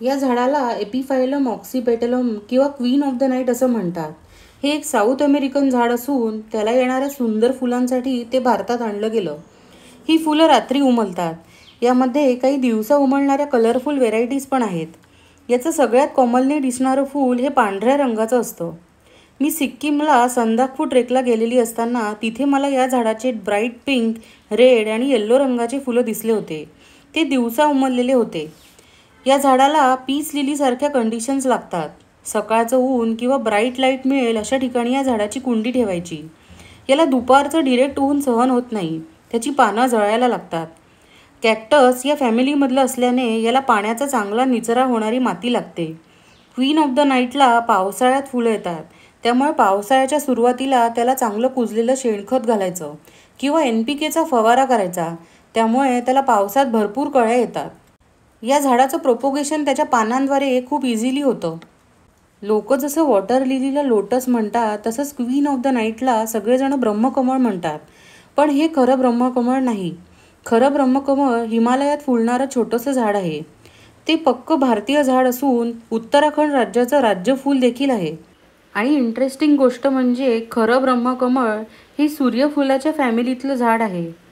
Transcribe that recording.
या झाडाला एपिफायलम ऑक्सीपेटलम किंवा क्वीन ऑफ द नाईट असं म्हणतात. हे एक साऊथ अमेरिकन झाड असून त्याला येणाऱ्या सुंदर फुलांसाठी ते भारतात आणलं गेलं. ही फुलं रात्री उमलतात. यामध्ये काही दिवसा उमलणाऱ्या कलरफुल व्हेरायटीज पण आहेत. याचं सगळ्यात कॉमनली दिसणारं फूल हे पांढऱ्या रंगाचं असतं. मी सिक्कीमला संदाकफू ट्रेकला गेलेली असताना तिथे मला या झाडाचे ब्राईट पिंक, रेड आणि येल्लो रंगाचे फुलं दिसले होते. ते दिवसा उमललेले होते. या झाडाला पीस लिलीसारख्या कंडिशन्स लागतात. सकाळचं ऊन किंवा ब्राईट लाईट मिळेल अशा ठिकाणी या झाडाची कुंडी ठेवायची. याला दुपारचं डिरेक्ट ऊन सहन होत नाही. त्याची पानं जळायला लागतात. कॅक्टस या फॅमिलीमधलं असल्याने याला पाण्याचा चांगला निचरा होणारी माती लागते. क्वीन ऑफ द नाईटला पावसाळ्यात फुलं येतात. त्यामुळे पावसाळ्याच्या सुरुवातीला त्याला चांगलं कुजलेलं शेणखत घालायचं किंवा NPKचा फवारा करायचा. त्यामुळे त्याला पावसात भरपूर कळ्या येतात. या झाडाचं प्रोपोगेशन त्याच्या पानांद्वारे खूप इझिली होतं. लोक जसं वॉटर लिलीला लोटस म्हणतात तसंच क्वीन ऑफ द नाईटला सगळेजण ब्रह्मकमळ म्हणतात. पण हे खरं ब्रह्मकमळ नाही. खरं ब्रह्मकमळ हिमालयात फुलणारं छोटंसं झाड आहे. ते पक्क भारतीय झाड असून उत्तराखंड राज्याचं राज्यफूल देखील आहे. आणि इंटरेस्टिंग गोष्ट म्हणजे खरं ब्रह्मकमळ हे सूर्यफुलाच्या फॅमिलीतलं झाड आहे.